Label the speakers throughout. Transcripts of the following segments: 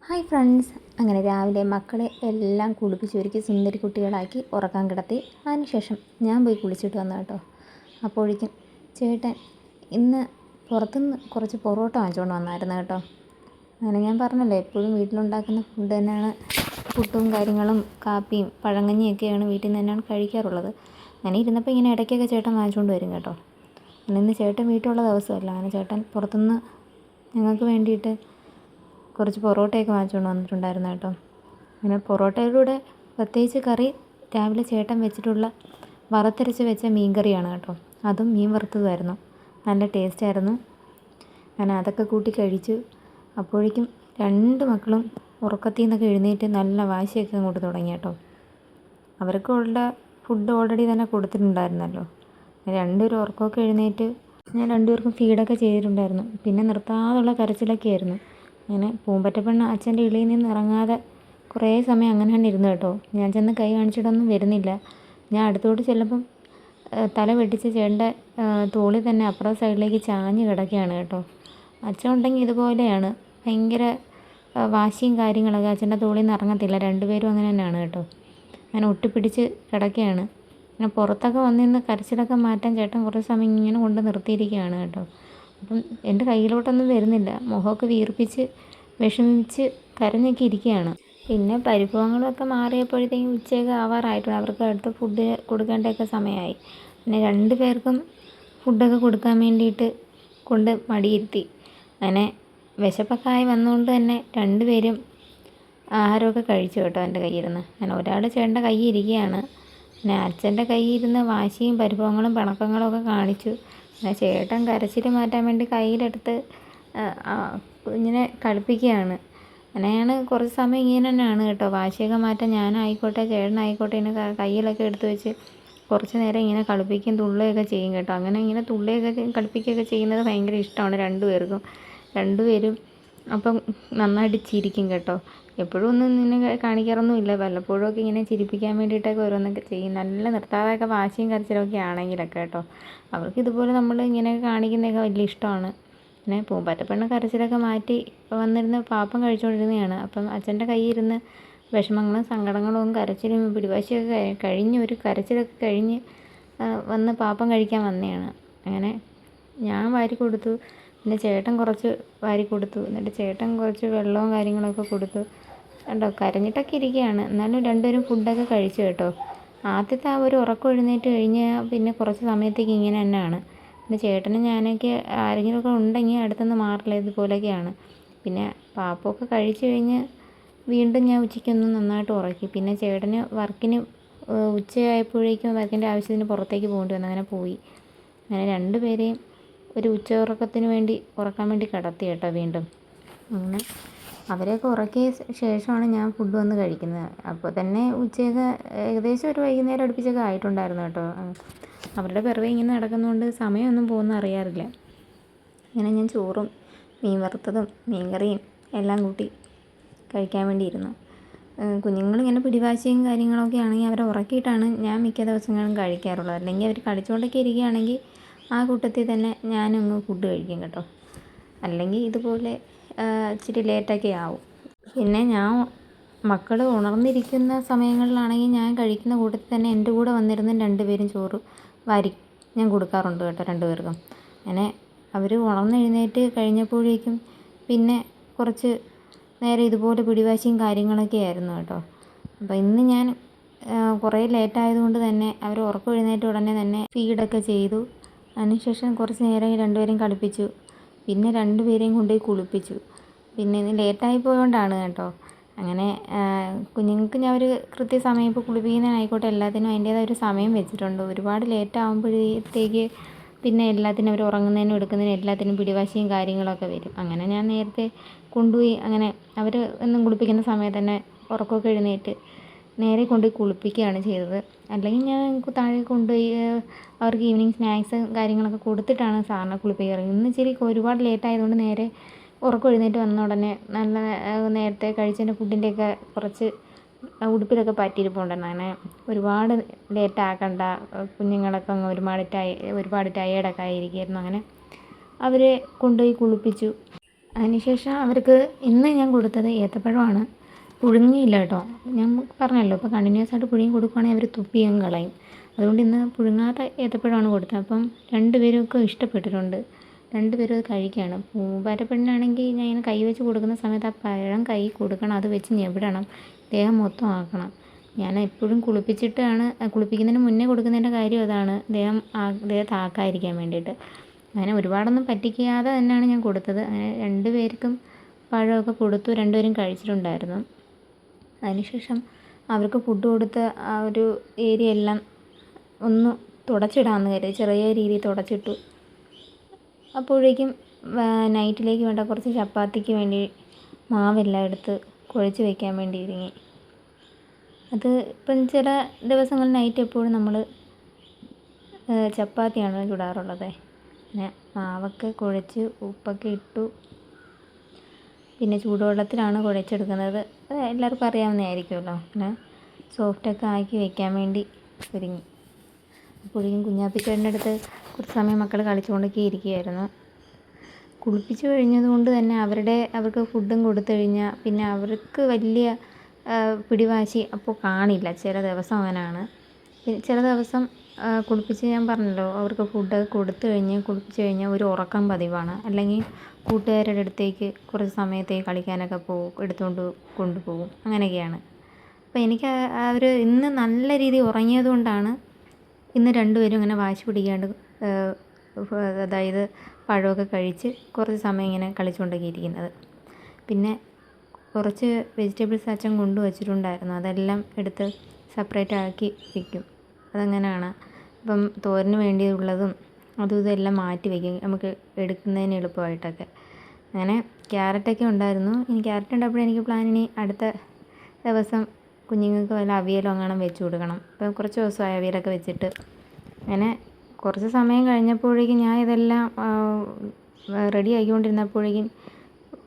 Speaker 1: Hi friends, അങ്ങനെ രാവിലെ മക്കളെ എല്ലാം കുളിപ്പിച്ചൊരുക്കി സുന്ദരി കുട്ടികളാക്കി ഉറക്കാൻ കിടത്തി. അതിനുശേഷം ഞാൻ പോയി കുളിച്ചിട്ട് വന്നു കേട്ടോ. അപ്പോഴേക്കും ചേട്ടൻ ഇന്ന് പുറത്തുനിന്ന് കുറച്ച് പൊറോട്ട വാങ്ങിച്ചുകൊണ്ട് വന്നായിരുന്നു കേട്ടോ. അങ്ങനെ ഞാൻ പറഞ്ഞല്ലോ, എപ്പോഴും വീട്ടിലുണ്ടാക്കുന്ന ഫുഡ് തന്നെയാണ്, പുട്ടും കാര്യങ്ങളും കാപ്പിയും പഴങ്കഞ്ഞിയൊക്കെയാണ് വീട്ടിൽ നിന്ന് തന്നെയാണ് കഴിക്കാറുള്ളത്. അങ്ങനെ ഇരുന്നപ്പോൾ ഇങ്ങനെ ഇടയ്ക്കൊക്കെ ചേട്ടൻ വാങ്ങിച്ചുകൊണ്ട് വരും കേട്ടോ. ഇന്ന് ചേട്ടൻ വീട്ടിലുള്ള ദിവസമല്ല, അങ്ങനെ ചേട്ടൻ പുറത്തുനിന്ന് ഞങ്ങൾക്ക് വേണ്ടിയിട്ട് കുറച്ച് പൊറോട്ടയൊക്കെ വാങ്ങിച്ചുകൊണ്ട് വന്നിട്ടുണ്ടായിരുന്നു കേട്ടോ. അങ്ങനെ പൊറോട്ടയുടെ കൂടെ പ്രത്യേകിച്ച് കറി രാവിലെ ചേട്ടൻ വെച്ചിട്ടുള്ള വറുത്തരച്ച് വെച്ച മീൻ കറിയാണ് കേട്ടോ. അതും മീൻ വറുത്തതുമായിരുന്നു, നല്ല ടേസ്റ്റായിരുന്നു. അങ്ങനെ അതൊക്കെ കൂട്ടി കഴിച്ചു. അപ്പോഴേക്കും രണ്ട് മക്കളും ഉറക്കത്തിൽ നിന്നൊക്കെ എഴുന്നേറ്റ് നല്ല വാശിയൊക്കെ അങ്ങോട്ട് തുടങ്ങി കേട്ടോ. അവർക്കുള്ള ഫുഡ് ഓൾറെഡി തന്നെ കൊടുത്തിട്ടുണ്ടായിരുന്നല്ലോ. രണ്ടുപേരും ഉറക്കമൊക്കെ എഴുന്നേറ്റ് ഞാൻ രണ്ടുപേർക്കും ഫീഡൊക്കെ ചെയ്തിട്ടുണ്ടായിരുന്നു. പിന്നെ നിർത്താതുള്ള കരച്ചിലൊക്കെ ആയിരുന്നു. അങ്ങനെ പൂമ്പറ്റപ്പെണ്ണ് അച്ഛൻ്റെ ഇളിയിൽ നിന്ന് ഇറങ്ങാതെ കുറേ സമയം അങ്ങനെ തന്നെ ഇരുന്നു കേട്ടോ. ഞാൻ ചെന്ന് കൈ കാണിച്ചിട്ടൊന്നും വരുന്നില്ല. ഞാൻ അടുത്തോട്ട് ചെല്ലുമ്പം തല വെട്ടിച്ച് ചേട്ടൻ്റെ തോളിൽ തന്നെ അപ്പുറം സൈഡിലേക്ക് ചാഞ്ഞ് കിടക്കുകയാണ് കേട്ടോ. അച്ഛൻ ഉണ്ടെങ്കിൽ ഇതുപോലെയാണ്, ഭയങ്കര വാശിയും കാര്യങ്ങളൊക്കെ. അച്ഛൻ്റെ തോളിൽ നിന്ന് ഇറങ്ങത്തില്ല. രണ്ടുപേരും അങ്ങനെ തന്നെയാണ് കേട്ടോ. അങ്ങനെ ഒട്ടിപ്പിടിച്ച് കിടക്കുകയാണ്. അങ്ങനെ പുറത്തൊക്കെ വന്നിരുന്ന് കരച്ചിലൊക്കെ മാറ്റാൻ ചേട്ടൻ കുറേ സമയം ഇങ്ങനെ കൊണ്ട് നിർത്തിയിരിക്കുകയാണ് കേട്ടോ. അപ്പം എൻ്റെ കയ്യിലോട്ടൊന്നും വരുന്നില്ല. മുഖമൊക്കെ വീർപ്പിച്ച് വിഷമിച്ച് കരഞ്ഞൊക്കെ ഇരിക്കുകയാണ്. പിന്നെ പരിഭവങ്ങളൊക്കെ മാറിയപ്പോഴത്തേക്കും ഉച്ചയൊക്കെ ആവാറായിട്ടുണ്ട്. അവർക്ക് അടുത്ത ഫുഡ് കൊടുക്കേണ്ടതൊക്കെ സമയമായി. പിന്നെ രണ്ട് പേർക്കും ഫുഡൊക്കെ കൊടുക്കാൻ വേണ്ടിയിട്ട് കൊണ്ട് മടിയിരുത്തി. അങ്ങനെ വിശപ്പൊക്കെ ആയി വന്നുകൊണ്ട് തന്നെ രണ്ടുപേരും ആഹാരമൊക്കെ കഴിച്ചു കേട്ടോ എൻ്റെ കയ്യിരുന്ന്. അങ്ങനെ ഒരാൾ ചേട്ടൻ്റെ കൈ ഇരിക്കുകയാണ്. പിന്നെ അച്ഛൻ്റെ കയ്യിരുന്ന് വാശിയും പരിഭവങ്ങളും പിണക്കങ്ങളും ഒക്കെ കാണിച്ചു. പിന്നെ ചേട്ടൻ കരച്ചിൽ മാറ്റാൻ വേണ്ടി കയ്യിലെടുത്ത് ഇങ്ങനെ കളിപ്പിക്കുകയാണ്. അങ്ങനെയാണ് കുറച്ച് സമയം ഇങ്ങനെ തന്നെയാണ് കേട്ടോ. വാശിയൊക്കെ മാറ്റാൻ ഞാനായിക്കോട്ടെ ചേട്ടനായിക്കോട്ടെ ഇങ്ങനെ കയ്യിലൊക്കെ എടുത്ത് വെച്ച് കുറച്ച് നേരം ഇങ്ങനെ കളിപ്പിക്കും, തുള്ളുകയൊക്കെ ചെയ്യും കേട്ടോ. അങ്ങനെ ഇങ്ങനെ തുള്ളുകയൊക്കെ കളിപ്പിക്കുകയൊക്കെ ചെയ്യുന്നത് ഭയങ്കര ഇഷ്ടമാണ് രണ്ടുപേർക്കും. രണ്ടുപേരും അപ്പം നന്നായിട്ട് ചിരിക്കും കേട്ടോ. എപ്പോഴും ഒന്നും നിന്നെ കാണിക്കാറൊന്നുമില്ല, വല്ലപ്പോഴുമൊക്കെ ഇങ്ങനെ ചിരിപ്പിക്കാൻ വേണ്ടിയിട്ടൊക്കെ ഓരോന്നൊക്കെ ചെയ്യും. നല്ല നിർത്താതെയൊക്കെ വാശിയും കരച്ചിലൊക്കെ ആണെങ്കിലൊക്കെ കേട്ടോ. അവർക്ക് ഇതുപോലെ നമ്മൾ ഇങ്ങനെയൊക്കെ കാണിക്കുന്നതൊക്കെ വലിയ ഇഷ്ടമാണ്. പിന്നെ പൂമ്പാറ്റപ്പെണ്ണ് കരച്ചിലൊക്കെ മാറ്റി വന്നിരുന്ന് പാപ്പം കഴിച്ചുകൊണ്ടിരുന്നതാണ്. അപ്പം അച്ഛൻ്റെ കയ്യിൽ ഇരുന്ന് വിഷമങ്ങളും സങ്കടങ്ങളും കരച്ചിലും പിടിവാശിയൊക്കെ കഴിഞ്ഞ് ഒരു കരച്ചിലൊക്കെ കഴിഞ്ഞ് വന്ന് പാപ്പം കഴിക്കാൻ വന്നതാണ്. അങ്ങനെ ഞാൻ വാരി കൊടുത്തു. പിന്നെ ചേട്ടൻ കുറച്ച് വാരി കൊടുത്തു. എന്നിട്ട് ചേട്ടൻ കുറച്ച് വെള്ളവും കാര്യങ്ങളൊക്കെ കൊടുത്തു കേട്ടോ. കരഞ്ഞിട്ടൊക്കെ ഇരിക്കുകയാണ്, എന്നാലും രണ്ടുപേരും ഫുഡൊക്കെ കഴിച്ചു കേട്ടോ. ആദ്യത്തെ ആ ഒരു ഉറക്കം എഴുന്നേറ്റ് കഴിഞ്ഞ് പിന്നെ കുറച്ച് സമയത്തേക്ക് ഇങ്ങനെ തന്നെയാണ്. പിന്നെ ചേട്ടനും ഞാനൊക്കെ ആരെങ്കിലുമൊക്കെ ഉണ്ടെങ്കിൽ അടുത്തുനിന്ന് മാറില്ല, ഇതുപോലെയൊക്കെയാണ്. പിന്നെ പാപ്പമൊക്കെ കഴിച്ച് കഴിഞ്ഞ് വീണ്ടും ഞാൻ ഉച്ചയ്ക്കൊന്ന് നന്നായിട്ട് ഉറക്കി. പിന്നെ ചേട്ടന് വർക്കിന് ഉച്ചയായപ്പോഴേക്കും വർക്കിൻ്റെ ആവശ്യത്തിന് പുറത്തേക്ക് പോകേണ്ടി വന്നു. അങ്ങനെ പോയി. അങ്ങനെ രണ്ടുപേരെയും ഒരു ഉച്ച ഉറക്കത്തിന് വേണ്ടി ഉറക്കാൻ വേണ്ടി കിടത്തി കേട്ടോ വീണ്ടും. അങ്ങനെ അവരെയൊക്കെ ഉറക്കിയ ശേഷമാണ് ഞാൻ ഫുഡ് വന്ന് കഴിക്കുന്നത്. അപ്പോൾ തന്നെ ഉച്ചയൊക്കെ ഏകദേശം ഒരു വൈകുന്നേരം അടുപ്പിച്ചൊക്കെ ആയിട്ടുണ്ടായിരുന്നു കേട്ടോ. അവരുടെ പിറകെ ഇങ്ങനെ നടക്കുന്നതുകൊണ്ട് സമയമൊന്നും പോകുന്നത് അറിയാറില്ല. അങ്ങനെ ഞാൻ ചോറും മീൻ വറുത്തതും മീൻ കറിയും എല്ലാം കൂട്ടി കഴിക്കാൻ വേണ്ടിയിരുന്നു. കുഞ്ഞുങ്ങളിങ്ങനെ പിടിവാശിയും കാര്യങ്ങളൊക്കെ ആണെങ്കിൽ അവരെ ഉറക്കിയിട്ടാണ് ഞാൻ മിക്ക ദിവസങ്ങളും കഴിക്കാറുള്ളത്. അല്ലെങ്കിൽ അവർ കളിച്ചുകൊണ്ടൊക്കെ ഇരിക്കുകയാണെങ്കിൽ ആ കൂട്ടത്തിൽ തന്നെ ഞാനങ്ങ് ഫുഡ് കഴിക്കും കേട്ടോ. അല്ലെങ്കിൽ ഇതുപോലെ ഇച്ചിരി ലേറ്റൊക്കെ ആവും. പിന്നെ ഞാൻ മക്കൾ ഉണർന്നിരിക്കുന്ന സമയങ്ങളിലാണെങ്കിൽ ഞാൻ കഴിക്കുന്ന കൂട്ടത്തിൽ തന്നെ എൻ്റെ കൂടെ വന്നിരുന്ന് രണ്ടുപേരും ചോറ് വാരി ഞാൻ കൊടുക്കാറുണ്ട് കേട്ടോ രണ്ടുപേർക്കും. അങ്ങനെ അവർ ഉണർന്നെഴുന്നേറ്റ് കഴിഞ്ഞപ്പോഴേക്കും പിന്നെ കുറച്ച് നേരം ഇതുപോലെ പിടിവാശിയും കാര്യങ്ങളൊക്കെ ആയിരുന്നു കേട്ടോ. അപ്പോൾ ഇന്ന് ഞാൻ കുറേ ലേറ്റായതുകൊണ്ട് തന്നെ അവർ ഉറക്കം എഴുന്നേറ്റ ഉടനെ തന്നെ ഫീഡൊക്കെ ചെയ്തു. അതിനുശേഷം കുറച്ച് നേരം രണ്ടുപേരെയും കളിപ്പിച്ചു. പിന്നെ രണ്ടുപേരെയും കൊണ്ടുപോയി കുളിപ്പിച്ചു. പിന്നെ ഇന്ന് ലേറ്റായി പോയതുകൊണ്ടാണ് കേട്ടോ. അങ്ങനെ കുഞ്ഞുങ്ങൾക്ക് ഞാൻ ഒരു കൃത്യസമയം ഇപ്പോൾ കുളിപ്പിക്കുന്നതിനായിക്കോട്ടെ എല്ലാത്തിനും അതിൻ്റേതായ ഒരു സമയം വെച്ചിട്ടുണ്ട്. ഒരുപാട് ലേറ്റ് ആകുമ്പോഴത്തേക്ക് പിന്നെ എല്ലാത്തിനും അവർ ഉറങ്ങുന്നതിനും എടുക്കുന്നതിനും എല്ലാത്തിനും പിടിവാശിയും കാര്യങ്ങളൊക്കെ വരും. അങ്ങനെ ഞാൻ നേരത്തെ കൊണ്ടുപോയി അങ്ങനെ അവർ എന്നും കുളിപ്പിക്കുന്ന സമയത്ത് തന്നെ ഉറക്കമൊക്കെ എഴുന്നേറ്റ് നേരെ കൊണ്ടുപോയി കുളിപ്പിക്കുകയാണ് ചെയ്തത്. അല്ലെങ്കിൽ ഞാൻ താഴെ കൊണ്ടുപോയി അവർക്ക് ഈവനിങ് സ്നാക്സ് കാര്യങ്ങളൊക്കെ കൊടുത്തിട്ടാണ് സാറിനെ കുളിപ്പിക്കാറ്. ഇന്ന് ഇച്ചിരി ഒരുപാട് ലേറ്റ് ആയതുകൊണ്ട് നേരെ ഉറക്കം എഴുന്നേറ്റ് വന്ന ഉടനെ നല്ല നേരത്തെ കഴിച്ചതിൻ്റെ ഫുഡിൻ്റെയൊക്കെ കുറച്ച് ഉടുപ്പിലൊക്കെ പറ്റിയിരിപ്പുണ്ടായിരുന്നു. അങ്ങനെ ഒരുപാട് ലേറ്റ് ആക്കണ്ട, കുഞ്ഞുങ്ങളൊക്കെ അങ്ങ് ഒരുപാട് ടയേർഡൊക്കെ ആയിരിക്കുമായിരുന്നു. അങ്ങനെ അവരെ കൊണ്ടുപോയി കുളിപ്പിച്ചു. അതിനുശേഷം അവർക്ക് ഇന്ന് ഞാൻ കൊടുത്തത് ഏത്തപ്പഴമാണ്. പുഴുങ്ങിയില്ല കേട്ടോ. ഞാൻ പറഞ്ഞല്ലോ, ഇപ്പോൾ കണ്ടിന്യൂസ് ആയിട്ട് പുഴുങ്ങി കൊടുക്കുകയാണെങ്കിൽ അവർ തുപ്പിയും കളയും. അതുകൊണ്ട് ഇന്ന് പുഴുങ്ങാത്ത ഏത്തപ്പഴമാണ് കൊടുത്തത്. അപ്പം രണ്ടുപേർക്കും ഇഷ്ടപ്പെട്ടിട്ടുണ്ട്. രണ്ടുപേരും അത് കഴിക്കുകയാണ്. പൂമ്പാറ്റപ്പെണ്ണാണെങ്കിൽ ഞാൻ ഇങ്ങനെ കൈ വെച്ച് കൊടുക്കുന്ന സമയത്ത് ആ പഴം കൈ കൊടുക്കണം, അത് വെച്ച് ഞെവിടണം, ദേഹം മൊത്തം ആക്കണം. ഞാൻ എപ്പോഴും കുളിപ്പിക്കുന്നതിന് മുന്നേ കൊടുക്കുന്നതിൻ്റെ കാര്യം അതാണ്, ദേഹത്ത് ആക്കാതിരിക്കാൻ വേണ്ടിയിട്ട്. അങ്ങനെ ഒരുപാടൊന്നും പറ്റിക്കാതെ തന്നെയാണ് ഞാൻ കൊടുത്തത്. അങ്ങനെ രണ്ടുപേർക്കും പഴമൊക്കെ കൊടുത്തു. രണ്ടുപേരും കഴിച്ചിട്ടുണ്ടായിരുന്നു. അതിനുശേഷം അവർക്ക് ഫുഡ് കൊടുത്ത് ആ ഒരു ഏരിയ എല്ലാം ഒന്ന് തുടച്ചിടാമെന്ന് കരുതി ചെറിയ രീതിയിൽ തുടച്ചിട്ടു. അപ്പോഴേക്കും നൈറ്റിലേക്ക് വേണ്ട കുറച്ച് ചപ്പാത്തിക്ക് വേണ്ടി മാവെല്ലാം എടുത്ത് കുഴച്ച് വയ്ക്കാൻ വേണ്ടി ഒരുങ്ങി. അത് ഇപ്പം ചില ദിവസങ്ങളിൽ നൈറ്റ് എപ്പോഴും നമ്മൾ ചപ്പാത്തിയാണ് ചുടാറുള്ളത്. പിന്നെ മാവൊക്കെ കുഴച്ച് ഉപ്പൊക്കെ ഇട്ടു. പിന്നെ ചൂടുവെള്ളത്തിലാണ് കുഴച്ചെടുക്കുന്നത്. അത് എല്ലാവർക്കും അറിയാവുന്നതായിരിക്കുമല്ലോ. പിന്നെ സോഫ്റ്റൊക്കെ ആക്കി വയ്ക്കാൻ വേണ്ടി ഒരുങ്ങി. അപ്പോഴേക്കും കുഞ്ഞാപ്പിച്ചേട്ടൻ്റെ അടുത്ത് കുറച്ച് സമയം മക്കൾ കളിച്ചുകൊണ്ടൊക്കെ ഇരിക്കുകയായിരുന്നു. കുളിപ്പിച്ച് കഴിഞ്ഞതുകൊണ്ട് തന്നെ അവർക്ക് ഫുഡും കൊടുത്തു കഴിഞ്ഞാൽ പിന്നെ അവർക്ക് വലിയ പിടിവാശി അപ്പോൾ കാണില്ല. ചില ദിവസം അങ്ങനെയാണ്. ചില ദിവസം കുളിപ്പിച്ച്, ഞാൻ പറഞ്ഞല്ലോ, അവർക്ക് ഫുഡൊക്കെ കുളിപ്പിച്ച് കഴിഞ്ഞാൽ ഒരു ഉറക്കം പതിവാണ്. അല്ലെങ്കിൽ കൂട്ടുകാരുടെ അടുത്തേക്ക് കുറച്ച് സമയത്തേക്ക് കളിക്കാനൊക്കെ എടുത്തുകൊണ്ട് കൊണ്ടുപോകും. അങ്ങനെയൊക്കെയാണ്. അപ്പോൾ എനിക്ക് അവർ ഇന്ന് നല്ല രീതിയിൽ ഉറങ്ങിയത് കൊണ്ടാണ് ഇന്ന് രണ്ടുപേരും ഇങ്ങനെ വാശി പിടിക്കാണ്ട്, അതായത് പഴമൊക്കെ കഴിച്ച് കുറച്ച് സമയം ഇങ്ങനെ കളിച്ചുകൊണ്ടൊക്കെ ഇരിക്കുന്നത്. പിന്നെ കുറച്ച് വെജിറ്റബിൾസ് അച്ഛൻ കൊണ്ടുവച്ചിട്ടുണ്ടായിരുന്നു. അതെല്ലാം എടുത്ത് സെപ്പറേറ്റ് ആക്കി വയ്ക്കും. അതങ്ങനെയാണ്. ഇപ്പം തോരന് വേണ്ടിയുള്ളതും അതും ഇതെല്ലാം മാറ്റി വയ്ക്കും, നമുക്ക് എടുക്കുന്നതിന് എളുപ്പമായിട്ടൊക്കെ. അങ്ങനെ ക്യാരറ്റൊക്കെ ഉണ്ടായിരുന്നു. ക്യാരറ്റ് ഉണ്ടപ്പോൾ എനിക്ക് പ്ലാൻ ഇനി അടുത്ത ദിവസം കുഞ്ഞുങ്ങൾക്ക് വല്ല അവിയലോ അങ്ങനെ വെച്ച് കൊടുക്കണം. ഇപ്പം കുറച്ച് ദിവസമായി അവിയലൊക്കെ വെച്ചിട്ട്. അങ്ങനെ കുറച്ച് സമയം കഴിഞ്ഞപ്പോഴേക്കും ഞാൻ ഇതെല്ലാം റെഡി ആക്കിക്കൊണ്ടിരുന്നപ്പോഴേക്കും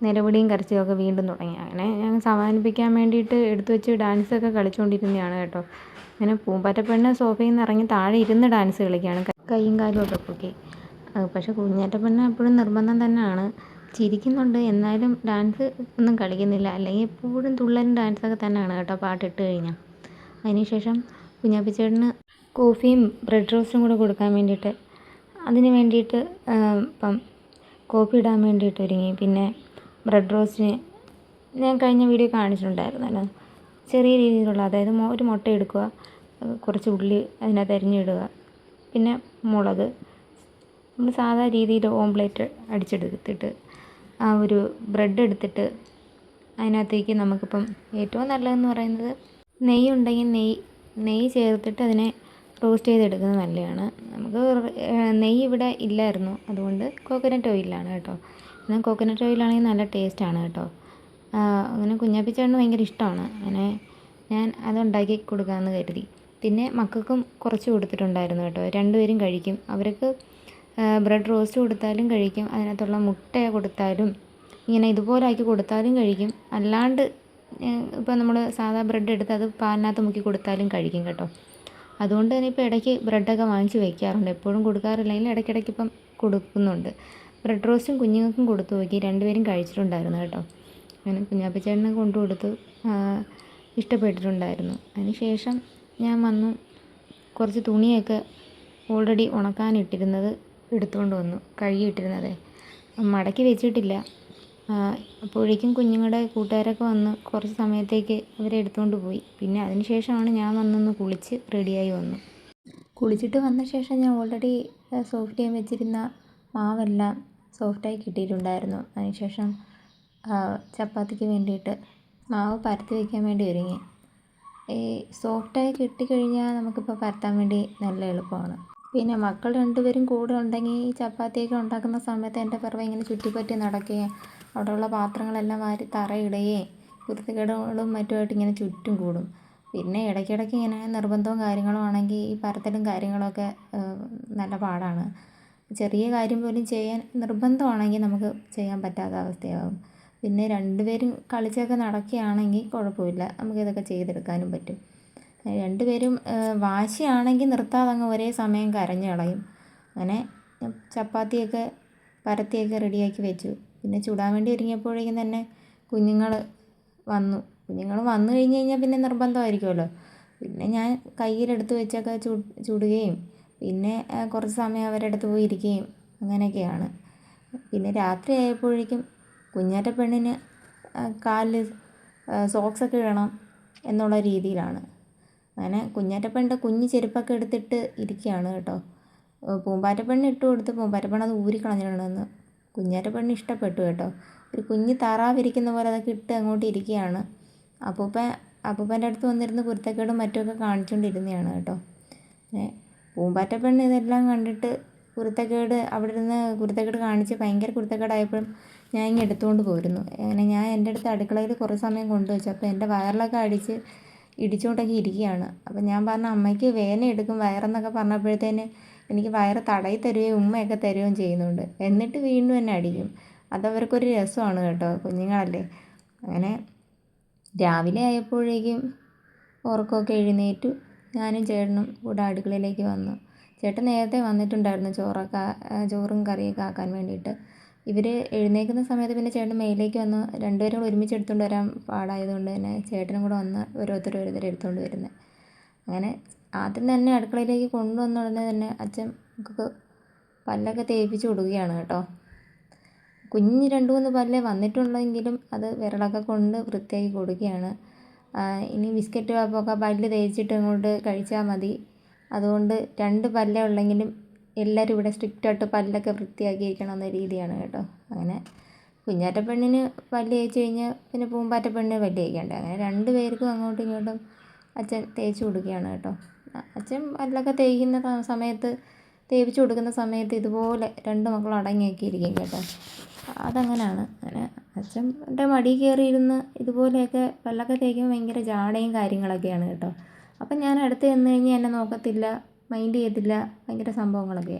Speaker 1: നിലവിളിയും കരച്ചിലൊക്കെ വീണ്ടും തുടങ്ങി. അങ്ങനെ ഞാൻ സമാധാനിപ്പിക്കാൻ വേണ്ടിയിട്ട് എടുത്തു വെച്ച് ഡാൻസൊക്കെ കളിച്ചുകൊണ്ടിരുന്നതാണ് കേട്ടോ. അങ്ങനെ പൂമ്പാറ്റപ്പെണ്ണ് സോഫയിൽ നിന്ന് ഇറങ്ങി താഴെ ഇരുന്ന് ഡാൻസ് കളിക്കുകയാണ്, കൈയും കാലും ഒക്കെ പൊക്കി. പക്ഷേ കുഞ്ഞാറ്റപ്പെണ്ണ് എപ്പോഴും നിർബന്ധം തന്നെയാണ്. ചിരിക്കുന്നുണ്ട്, എന്നാലും ഡാൻസ് ഒന്നും കളിക്കുന്നില്ല. അല്ലെങ്കിൽ എപ്പോഴും തുള്ളലും ഡാൻസൊക്കെ തന്നെയാണ് കേട്ടോ പാട്ടിട്ട് കഴിഞ്ഞാൽ. അതിനുശേഷം കുഞ്ഞാപ്പിച്ചേട്ടന് കോഫിയും ബ്രെഡ് റോസ്റ്റും കൂടെ കൊടുക്കാൻ വേണ്ടിയിട്ട്, അതിന് വേണ്ടിയിട്ട് ഇപ്പം കോഫി ഇടാൻ വേണ്ടിയിട്ട് ഒരുങ്ങി. പിന്നെ ബ്രെഡ് റോസ്റ്റിന് ഞാൻ കഴിഞ്ഞ വീഡിയോ കാണിച്ചിട്ടുണ്ടായിരുന്നല്ലോ, ചെറിയ രീതിയിലുള്ള, അതായത് ഒരു മുട്ട എടുക്കുക, കുറച്ച് ഉള്ളി അതിനകത്ത് അരിഞ്ഞിടുക, പിന്നെ മുളക്, നമ്മൾ സാധാ രീതിയിൽ ഓംപ്ലേറ്റ് അടിച്ചെടുത്തിട്ട് ആ ഒരു ബ്രെഡ് എടുത്തിട്ട് അതിനകത്തേക്ക് നമുക്കിപ്പം ഏറ്റവും നല്ലതെന്ന് പറയുന്നത് നെയ്യ് ഉണ്ടെങ്കിൽ നെയ്യ് ചേർത്തിട്ട് അതിനെ റോസ്റ്റ് ചെയ്തെടുക്കുന്നത് നല്ലതാണ്. നമുക്ക് നെയ്യ് ഇവിടെ ഇല്ലായിരുന്നു, അതുകൊണ്ട് കോക്കനട്ട് ഓയിലാണ് കേട്ടോ. എന്നാൽ കോക്കനട്ട് ഓയിലാണെങ്കിൽ നല്ല ടേസ്റ്റാണ് കേട്ടോ. അങ്ങനെ കുഞ്ഞാപ്പിച്ചേട്ടന് ഭയങ്കര ഇഷ്ടമാണ്. അങ്ങനെ ഞാൻ അതുണ്ടാക്കി കൊടുക്കാമെന്ന് കരുതി. പിന്നെ മക്കൾക്കും കുറച്ച് കൊടുത്തിട്ടുണ്ടായിരുന്നു കേട്ടോ. രണ്ടുപേരും കഴിക്കും. അവർക്ക് ബ്രെഡ് റോസ്റ്റ് കൊടുത്താലും കഴിക്കും, അതിനകത്തുള്ള മുട്ട കൊടുത്താലും ഇങ്ങനെ ഇതുപോലെ ആക്കി കൊടുത്താലും കഴിക്കും. അല്ലാണ്ട് ഇപ്പോൾ നമ്മൾ സാധാ ബ്രെഡ് എടുത്ത് അത് പാലിനകത്ത് മുക്കി കൊടുത്താലും കഴിക്കും കേട്ടോ. അതുകൊണ്ട് തന്നെ ഇപ്പോൾ ഇടയ്ക്ക് ബ്രെഡൊക്കെ വാങ്ങിച്ച് വയ്ക്കാറുണ്ട്. എപ്പോഴും കൊടുക്കാറില്ലെങ്കിൽ ഇടയ്ക്കിടയ്ക്ക് ഇപ്പം കൊടുക്കുന്നുണ്ട്. ബ്രെഡ് റോസ്റ്റും കുഞ്ഞുങ്ങൾക്കും കൊടുത്തു നോക്കി, രണ്ടുപേരും കഴിച്ചിട്ടുണ്ടായിരുന്നു കേട്ടോ. അങ്ങനെ കുഞ്ഞാപ്പിച്ചേട്ടനെ കൊണ്ടു കൊടുത്തു, ഇഷ്ടപ്പെട്ടിട്ടുണ്ടായിരുന്നു. അതിന് ശേഷം ഞാൻ വന്നു, കുറച്ച് തുണിയൊക്കെ ഓൾറെഡി ഉണക്കാനിട്ടിരുന്നത് എടുത്തുകൊണ്ട് വന്നു, കഴുകിയിട്ടിരുന്നത് മടക്കി വെച്ചിട്ടില്ല. അപ്പോഴേക്കും കുഞ്ഞുങ്ങളുടെ കൂട്ടുകാരൊക്കെ വന്ന് കുറച്ച് സമയത്തേക്ക് അവരെ എടുത്തുകൊണ്ട് പോയി. പിന്നെ അതിന് ശേഷമാണ് ഞാൻ വന്നൊന്ന് കുളിച്ച് റെഡിയായി വന്നു. കുളിച്ചിട്ട് വന്ന ശേഷം ഞാൻ ഓൾറെഡി സോഫ്റ്റ് ചെയ്യാൻ വെച്ചിരുന്ന മാവെല്ലാം സോഫ്റ്റായി കിട്ടിയിട്ടുണ്ടായിരുന്നു. അതിനുശേഷം ചപ്പാത്തിക്ക് വേണ്ടിയിട്ട് മാവ് പരത്തി വയ്ക്കാൻ വേണ്ടി ഒരുങ്ങി. ഈ സോഫ്റ്റായി കിട്ടിക്കഴിഞ്ഞാൽ നമുക്കിപ്പോൾ പരത്താൻ വേണ്ടി നല്ല എളുപ്പമാണ്. പിന്നെ മക്കൾ രണ്ടുപേരും കൂടെ ഉണ്ടെങ്കിൽ ഈ ചപ്പാത്തിയൊക്കെ ഉണ്ടാക്കുന്ന സമയത്ത് എൻ്റെ പിറകെ ഇങ്ങനെ ചുറ്റിപ്പറ്റി നടക്കുകയും അവിടെയുള്ള പാത്രങ്ങളെല്ലാം വാരി തറയിടുകയും കുരുത്തക്കേടുകളും മറ്റുമായിട്ട് ഇങ്ങനെ ചുറ്റും കൂടും. പിന്നെ ഇടയ്ക്കിടയ്ക്ക് ഇങ്ങനെ നിർബന്ധവും കാര്യങ്ങളും ആണെങ്കിൽ ഈ പരത്തലും കാര്യങ്ങളൊക്കെ നല്ല പാടാണ്. ചെറിയ കാര്യം പോലും ചെയ്യാൻ നിർബന്ധമാണെങ്കിൽ നമുക്ക് ചെയ്യാൻ പറ്റാത്ത അവസ്ഥയാകും. പിന്നെ രണ്ടുപേരും കളിച്ചൊക്കെ നടക്കുകയാണെങ്കിൽ കുഴപ്പമില്ല, നമുക്കിതൊക്കെ ചെയ്തെടുക്കാനും പറ്റും. രണ്ടുപേരും വാശിയാണെങ്കിൽ നിർത്താതെ അങ്ങ് ഒരേ സമയം കരഞ്ഞു കളയും. അങ്ങനെ ചപ്പാത്തിയൊക്കെ പരത്തിയൊക്കെ റെഡിയാക്കി വെച്ചു. പിന്നെ ചുടാൻ വേണ്ടി ഒരുങ്ങിയപ്പോഴേക്കും തന്നെ കുഞ്ഞുങ്ങൾ വന്നു കഴിഞ്ഞ് കഴിഞ്ഞാൽ പിന്നെ നിർബന്ധമായിരിക്കുമല്ലോ. പിന്നെ ഞാൻ കയ്യിലെടുത്ത് വെച്ചൊക്കെ ചുടുകയും പിന്നെ കുറച്ച് സമയം അവരുടെ അടുത്ത് പോയി ഇരിക്കുകയും അങ്ങനെയൊക്കെയാണ്. പിന്നെ രാത്രി ആയപ്പോഴേക്കും കുഞ്ഞാറ്റ പെണ്ണിന് കാലിൽ സോക്സൊക്കെ ഇടണം എന്നുള്ള രീതിയിലാണ്. അങ്ങനെ കുഞ്ഞാറ്റപ്പെണ്ണിൻ്റെ കുഞ്ഞ് ചെരുപ്പൊക്കെ എടുത്തിട്ട് ഇരിക്കുകയാണ് കേട്ടോ. പൂമ്പാറ്റപ്പെണ്ണ് ഇട്ട് കൊടുത്ത് പൂമ്പാറ്റപ്പെണ്ണ് അത് ഊരിക്കളഞ്ഞിട്ടുണ്ടെന്ന്. കുഞ്ഞാറ്റപ്പെണ്ണ് ഇഷ്ടപ്പെട്ടു കേട്ടോ. ഒരു കുഞ്ഞ് താറാവിരിക്കുന്ന പോലെ അതൊക്കെ ഇട്ട് അങ്ങോട്ട് ഇരിക്കുകയാണ്. അപ്പൂപ്പൻ്റെ അടുത്ത് വന്നിരുന്ന് കുരുത്തക്കേടും മറ്റുമൊക്കെ കാണിച്ചുകൊണ്ടിരുന്നതാണ് കേട്ടോ. പൂമ്പാറ്റപ്പെണ്ണ് ഇതെല്ലാം കണ്ടിട്ട് അവിടെ ഇരുന്ന് കുരുത്തക്കേട് കാണിച്ച് ഭയങ്കര കുരുത്തക്കേടായപ്പോഴും ഞാൻ ഇങ്ങ് എടുത്തുകൊണ്ട് പോരുന്നു. അങ്ങനെ ഞാൻ എൻ്റെ അടുത്ത് അടുക്കളയിൽ കുറേ സമയം കൊണ്ടുവച്ചു. അപ്പോൾ എൻ്റെ വയറിലൊക്കെ അടിച്ച് ഇടിച്ചുകൊണ്ടൊക്കെ ഇരിക്കുകയാണ്. അപ്പം ഞാൻ പറഞ്ഞു അമ്മയ്ക്ക് വേദന എടുക്കും വയറെന്നൊക്കെ പറഞ്ഞപ്പോഴത്തേന് എനിക്ക് വയറ് തടയി തരുകയും ഉമ്മയൊക്കെ തരുകയും ചെയ്യുന്നുണ്ട്. എന്നിട്ട് വീണ്ടും എന്നെ അടിക്കും. അതവർക്കൊരു രസമാണ് കേട്ടോ, കുഞ്ഞുങ്ങളല്ലേ. അങ്ങനെ രാവിലെ ആയപ്പോഴേക്കും ഉറക്കമൊക്കെ എഴുന്നേറ്റു. ഞാനും ചേട്ടനും കൂടെ അടുക്കളയിലേക്ക് വന്നു. ചേട്ടൻ നേരത്തെ വന്നിട്ടുണ്ടായിരുന്നു ചോറും കറിയൊക്കെ ആക്കാൻ വേണ്ടിയിട്ട്. ഇവർ എഴുന്നേൽക്കുന്ന സമയത്ത് പിന്നെ ചേട്ടൻ മേലേക്ക് വന്ന് രണ്ടുപേരും കൂടെ ഒരുമിച്ച് എടുത്തുകൊണ്ട് വരാൻ പാടായതുകൊണ്ട് തന്നെ ചേട്ടനും കൂടെ വന്ന് ഓരോരുത്തർ എടുത്തുകൊണ്ട് വരുന്നത്. അങ്ങനെ ആദ്യം തന്നെ അടുക്കളയിലേക്ക് കൊണ്ടുവന്ന ഉടനെ തന്നെ അച്ഛൻ നമുക്ക് പല്ലൊക്കെ തേപ്പിച്ച് കൊടുക്കുകയാണ് കേട്ടോ. കുഞ്ഞ് 2-3 പല്ലേ വന്നിട്ടുള്ളെങ്കിലും അത് വിരലൊക്കെ കൊണ്ട് വൃത്തിയാക്കി കൊടുക്കുകയാണ്. ഇനി ബിസ്ക്കറ്റ് പാപ്പൊക്കെ പല്ല് തേച്ചിട്ട് ഇങ്ങോട്ട് കഴിച്ചാൽ മതി. അതുകൊണ്ട് 2 പല്ലേ ഉള്ളെങ്കിലും എല്ലാവരും ഇവിടെ സ്ട്രിക്റ്റായിട്ട് പല്ലൊക്കെ വൃത്തിയാക്കിയിരിക്കണം എന്ന രീതിയാണ് കേട്ടോ. അങ്ങനെ കുഞ്ഞാറ്റപ്പെണ്ണിന് പല്ല് തേച്ച് കഴിഞ്ഞാൽ പിന്നെ പൂമ്പാറ്റപ്പെണ്ണിന് പല്ല് തേക്കണ്ടേ. അങ്ങനെ 2 പേർക്കും അങ്ങോട്ടും ഇങ്ങോട്ടും അച്ഛൻ തേച്ച് കൊടുക്കുകയാണ് കേട്ടോ. അച്ഛൻ പല്ലൊക്കെ തേപ്പിച്ച് കൊടുക്കുന്ന സമയത്ത് ഇതുപോലെ 2 മക്കളും അടങ്ങിയൊക്കെ ഇരിക്കും കേട്ടോ. അതങ്ങനെയാണ്. അങ്ങനെ അച്ഛൻ്റെ മടിയിൽ കയറിയിരുന്ന് ഇതുപോലെയൊക്കെ പല്ലൊക്കെ തേക്കുമ്പോൾ ഭയങ്കര ജാടയും കാര്യങ്ങളൊക്കെയാണ് കേട്ടോ. അപ്പം ഞാൻ അടുത്ത് ചെന്ന് കഴിഞ്ഞാൽ എന്നെ നോക്കത്തില്ല, മൈൻഡ് ചെയ്യത്തില്ല, ഭയങ്കര സംഭവങ്ങളൊക്കെ.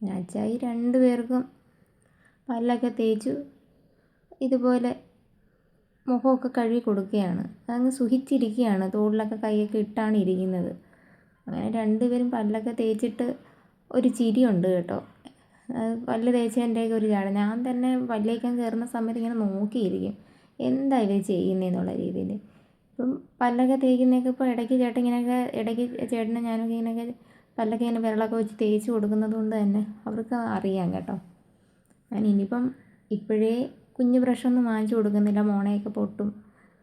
Speaker 1: അച്ഛായി 2 പേർക്കും പല്ലൊക്കെ തേച്ചു ഇതുപോലെ മുഖമൊക്കെ കഴുകി കൊടുക്കുകയാണ്. അതങ്ങ് സുഖിച്ചിരിക്കുകയാണ്, തോളിലൊക്കെ കൈയൊക്കെ ഇട്ടാണ് ഇരിക്കുന്നത്. അങ്ങനെ 2 പേരും പല്ലൊക്കെ തേച്ചിട്ട് ഒരു ചിരിയുണ്ട് കേട്ടോ. പല്ല് തേച്ചതിൻ്റെയൊക്കെ ഒരു ജാട. ഞാൻ തന്നെ പല്ല് തേക്കാൻ കയറുന്ന സമയത്ത് ഇങ്ങനെ നോക്കിയിരിക്കും എന്താ ഇവർ ചെയ്യുന്നതെന്നുള്ള രീതിയിൽ. ഇപ്പം പല്ലൊക്കെ തേക്കുന്നതൊക്കെ ഇപ്പോൾ ഇടയ്ക്ക് ചേട്ടനും ഞാനൊക്കെ ഇങ്ങനെയൊക്കെ പല്ലൊക്കെ ഇങ്ങനെ വിരലൊക്കെ വെച്ച് തേച്ച് കൊടുക്കുന്നത് കൊണ്ട് തന്നെ അവർക്ക് അറിയാം കേട്ടോ. ഞാൻ ഇനിയിപ്പം ഇപ്പോഴേ കുഞ്ഞ് ബ്രഷൊന്നും വാങ്ങിച്ചു കൊടുക്കുന്നില്ല, മോണയൊക്കെ പൊട്ടും.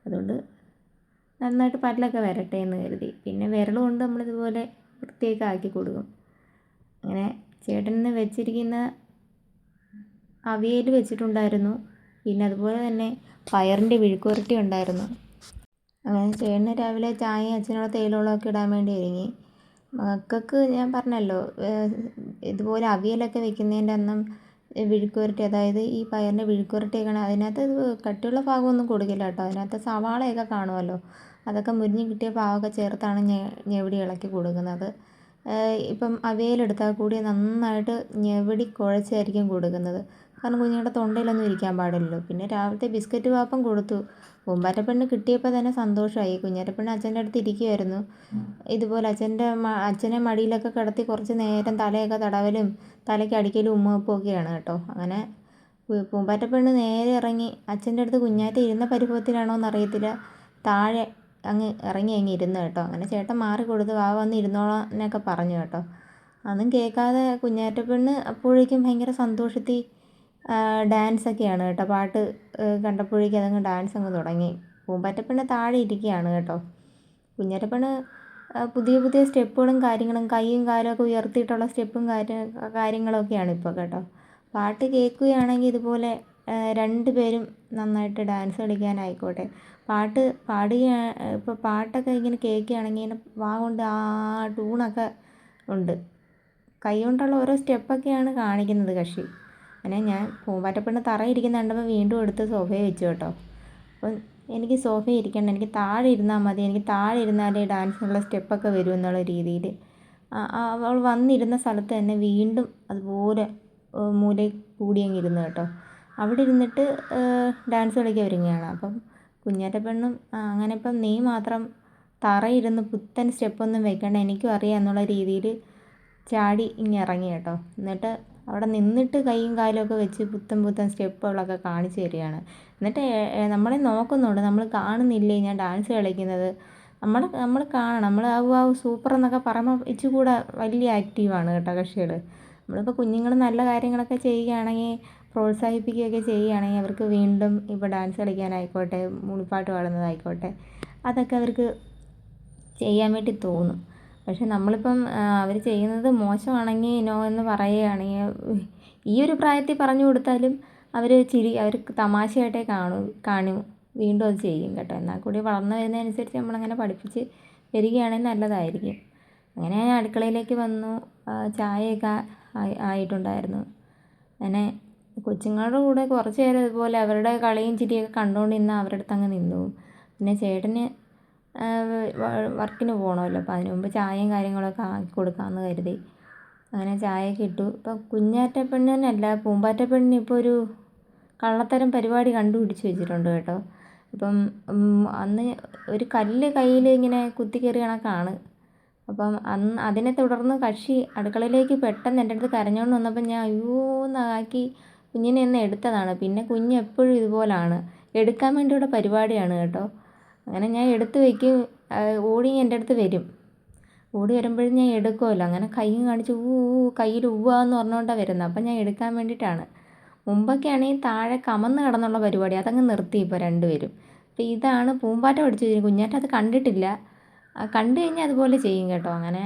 Speaker 1: അതുകൊണ്ട് നന്നായിട്ട് പല്ലൊക്കെ വരട്ടെ എന്ന് കരുതി പിന്നെ വിരൽ കൊണ്ട് നമ്മളിതുപോലെ വൃത്തിയൊക്കെ ആക്കി കൊടുക്കും. അങ്ങനെ ചേട്ടന് വെച്ചിരിക്കുന്ന അവിയൽ വെച്ചിട്ടുണ്ടായിരുന്നു. പിന്നെ അതുപോലെ തന്നെ പയറിൻ്റെ വിഴുക്കുവരട്ടി ഉണ്ടായിരുന്നു. അങ്ങനെ ചേട്ടന് രാവിലെ ചായയും അച്ഛനുള്ള തേയിലവെള്ളമൊക്കെ ഇടാൻ വേണ്ടി ഒരുങ്ങി. മക്കൾക്ക് ഞാൻ പറഞ്ഞല്ലോ ഇതുപോലെ അവിയലൊക്കെ വെക്കുന്നതിൻ്റെ അന്നും വിഴുക്കുവരട്ടി, അതായത് ഈ പയറിൻ്റെ വിഴുക്കുവരട്ടിയൊക്കെ അതിനകത്ത് കട്ടിയുള്ള ഭാഗമൊന്നും കൊടുക്കില്ല കേട്ടോ. അതിനകത്ത് സവാളയൊക്കെ കാണുമല്ലോ, അതൊക്കെ മുരിഞ്ഞ് കിട്ടിയ ഭാഗമൊക്കെ ചേർത്താണ് ഞെവടി ഇളക്കി കൊടുക്കുന്നത്. ഇപ്പം അവിയലെടുത്താൽ കൂടി നന്നായിട്ട് ഞെവടി കുഴച്ചായിരിക്കും കൊടുക്കുന്നത്. കാരണം കുഞ്ഞുങ്ങളുടെ തൊണ്ടയിലൊന്നും ഇരിക്കാൻ പാടില്ലല്ലോ. പിന്നെ രാവിലത്തെ ബിസ്ക്കറ്റ് പാപ്പം കൊടുത്തു. പൂമ്പാറ്റപ്പെണ്ണ് കിട്ടിയപ്പോൾ തന്നെ സന്തോഷമായി. കുഞ്ഞാറ്റപ്പെണ്ണ് അച്ഛൻ്റെ അടുത്ത് ഇരിക്കുമായിരുന്നു. ഇതുപോലെ അച്ഛനെ മടിയിലൊക്കെ കിടത്തി കുറച്ച് നേരം തലയൊക്കെ തടവലും തലയ്ക്ക് അടിക്കലും ഉമ്മവെപ്പും ഒക്കെയാണ് കേട്ടോ. അങ്ങനെ പൂമ്പാറ്റപ്പെണ്ണ് നേരെ ഇറങ്ങി അച്ഛൻ്റെ അടുത്ത് കുഞ്ഞാറ്റ ഇരുന്ന പരിഭവത്തിലാണോ എന്നറിയത്തില്ല, താഴെ അങ്ങ് ഇരുന്നു കേട്ടോ. അങ്ങനെ ചേട്ടൻ മാറി കൊടുത്ത് വന്ന് ഇരുന്നോളാം എന്നൊക്കെ പറഞ്ഞു കേട്ടോ. അതൊന്നും കേൾക്കാതെ കുഞ്ഞാറ്റപ്പെണ്ണ് അപ്പോഴേക്കും ഭയങ്കര സന്തോഷത്തിൽ ഡാൻസൊക്കെയാണ് കേട്ടോ. പാട്ട് കണ്ടപ്പോഴേക്കും അതങ്ങ് ഡാൻസ് അങ്ങ് തുടങ്ങി. പൂമ്പാറ്റപ്പെണ്ണ് താഴെ ഇരിക്കുകയാണ് കേട്ടോ. കുഞ്ഞാറ്റപ്പെണ്ണ് പുതിയ പുതിയ സ്റ്റെപ്പുകളും കാര്യങ്ങളും കൈയും കാലുമൊക്കെ ഉയർത്തിയിട്ടുള്ള സ്റ്റെപ്പും കാര്യങ്ങളൊക്കെയാണ് ഇപ്പോൾ കേട്ടോ. പാട്ട് കേൾക്കുകയാണെങ്കിൽ ഇതുപോലെ 2 പേരും നന്നായിട്ട് ഡാൻസ് കളിക്കാനായിക്കോട്ടെ, ഇപ്പോൾ പാട്ടൊക്കെ ഇങ്ങനെ കേൾക്കുകയാണെങ്കിൽ ഇങ്ങനെ വാ കൊണ്ട് ആ ട്യൂണൊക്കെ ഉണ്ട്. കൈ കൊണ്ടുള്ള ഓരോ സ്റ്റെപ്പൊക്കെയാണ് കാണിക്കുന്നത് കക്ഷി. അങ്ങനെ ഞാൻ പൂമ്പാറ്റപ്പെണ്ണ് തറയിരിക്കുന്ന കണ്ടപ്പോൾ വീണ്ടും എടുത്ത് സോഫയിൽ വെച്ചു കേട്ടോ. അപ്പം എനിക്ക് സോഫയിൽ ഇരിക്കണ്ട, എനിക്ക് താഴെ ഇരുന്നാൽ മതി, എനിക്ക് താഴെ ഇരുന്നാലേ ഡാൻസിനുള്ള സ്റ്റെപ്പൊക്കെ വരും എന്നുള്ള രീതിയിൽ അവൾ വന്നിരുന്ന സ്ഥലത്ത് തന്നെ വീണ്ടും അതുപോലെ മൂലയിൽ കൂടിയങ്ങ് ഇരുന്നു കേട്ടോ. അവിടെ ഇരുന്നിട്ട് ഡാൻസ് കളിക്കാൻ ഒരുങ്ങുകയാണ്. അപ്പം കുഞ്ഞാറ്റപ്പെണ്ണും അങ്ങനെ ഇപ്പം നീ മാത്രം തറയിരുന്ന് പുത്തൻ സ്റ്റെപ്പൊന്നും വെക്കണ്ട, എനിക്കും അറിയാം എന്നുള്ള രീതിയിൽ ചാടി ഇറങ്ങി കേട്ടോ. എന്നിട്ട് അവിടെ നിന്നിട്ട് കൈയും കാലുമൊക്കെ വെച്ച് പുത്തൻ പുത്തൻ സ്റ്റെപ്പുകളൊക്കെ കാണിച്ചു തരികയാണ്. എന്നിട്ട് നമ്മളെ നോക്കുന്നുണ്ട്, നമ്മൾ കാണുന്നില്ലേ ഞാൻ ഡാൻസ് കളിക്കുന്നത്, നമ്മൾ കാണണം, നമ്മൾ സൂപ്പർ എന്നൊക്കെ പറയുമ്പോൾ ഇച്ചിരി വലിയ ആക്റ്റീവാണ് കേട്ടോ കക്ഷികൾ. നമ്മളിപ്പോൾ കുഞ്ഞുങ്ങൾ നല്ല കാര്യങ്ങളൊക്കെ ചെയ്യുകയാണെങ്കിൽ, പ്രോത്സാഹിപ്പിക്കുകയൊക്കെ ചെയ്യുകയാണെങ്കിൽ അവർക്ക് വീണ്ടും ഇപ്പോൾ ഡാൻസ് കളിക്കാനായിക്കോട്ടെ, മൂളിപ്പാട്ട് പാടുന്നതായിക്കോട്ടെ, അതൊക്കെ അവർക്ക് ചെയ്യാൻ വേണ്ടി തോന്നും. പക്ഷെ നമ്മളിപ്പം അവർ ചെയ്യുന്നത് മോശമാണെങ്കിൽ നോ എന്ന് പറയുകയാണെങ്കിൽ, ഈ ഒരു പ്രായത്തിൽ പറഞ്ഞു കൊടുത്താലും അവർക്ക് തമാശയായിട്ടേ കാണൂ വീണ്ടും അത് ചെയ്യും കേട്ടോ. എന്നാൽ കൂടി വളർന്നു വരുന്നതനുസരിച്ച് നമ്മളങ്ങനെ പഠിപ്പിച്ച് വരികയാണെങ്കിൽ നല്ലതായിരിക്കും. അങ്ങനെ ഞാൻ അടുക്കളയിലേക്ക് വന്നു. ചായയൊക്കെ ആയിട്ടുണ്ടായിരുന്നു. അങ്ങനെ കൊച്ചുങ്ങളുടെ കൂടെ കുറച്ച് നേരം ഇതുപോലെ അവരുടെ കളിയും ചിരിയൊക്കെ കണ്ടുകൊണ്ട് നിന്ന് അവരുടെ അടുത്ത് അങ്ങ് നിന്നു. പിന്നെ ചേട്ടന് വർക്കിന് പോകണമല്ലോ, അപ്പോൾ അതിന് മുമ്പ് ചായയും കാര്യങ്ങളൊക്കെ ആക്കി കൊടുക്കാമെന്ന് കരുതി അങ്ങനെ ചായയൊക്കെ ഇട്ടു. ഇപ്പം കുഞ്ഞാറ്റപ്പെണ്ണിനല്ല, പൂമ്പാറ്റപ്പെണ്ണിന് ഇപ്പോൾ ഒരു കള്ളത്തരം പരിപാടി കണ്ടുപിടിച്ച് വെച്ചിട്ടുണ്ട് കേട്ടോ. അപ്പം അന്ന് ഒരു കല്ല് കയ്യിൽ ഇങ്ങനെ കുത്തിക്കയറി കണക്കാണ്. അപ്പം അതിനെ തുടർന്ന് കക്ഷി അടുക്കളയിലേക്ക് പെട്ടെന്ന് എൻ്റെ അടുത്ത് കരഞ്ഞുകൊണ്ട് വന്നപ്പോൾ ഞാൻ അയ്യോ എന്നാക്കി കുഞ്ഞിനെ ഒന്ന് എടുത്തതാണ്. പിന്നെ കുഞ്ഞ് എപ്പോഴും ഇതുപോലാണ്, എടുക്കാൻ വേണ്ടിയുള്ള പരിപാടിയാണ് കേട്ടോ. അങ്ങനെ ഞാൻ എടുത്ത് വയ്ക്കും, ഓടി എൻ്റെ അടുത്ത് വരും. ഓടി വരുമ്പോഴും ഞാൻ എടുക്കുമല്ലോ, അങ്ങനെ കൈയും കാണിച്ച് കയ്യിൽ എന്ന് പറഞ്ഞുകൊണ്ടാണ് വരുന്നത്. അപ്പം ഞാൻ എടുക്കാൻ വേണ്ടിയിട്ടാണ്. മുമ്പൊക്കെ ആണെങ്കിൽ താഴെ കമന്ന് കിടന്നുള്ള പരിപാടി അതങ്ങ് നിർത്തി ഇപ്പോൾ രണ്ടുപേരും. അപ്പോൾ ഇതാണ് പൂമ്പാറ്റ പഠിച്ചു വെച്ചിരിക്കുന്നത്. കുഞ്ഞാറ്റ അത് കണ്ടിട്ടില്ല, കണ്ടു കഴിഞ്ഞാൽ അതുപോലെ ചെയ്യും കേട്ടോ. അങ്ങനെ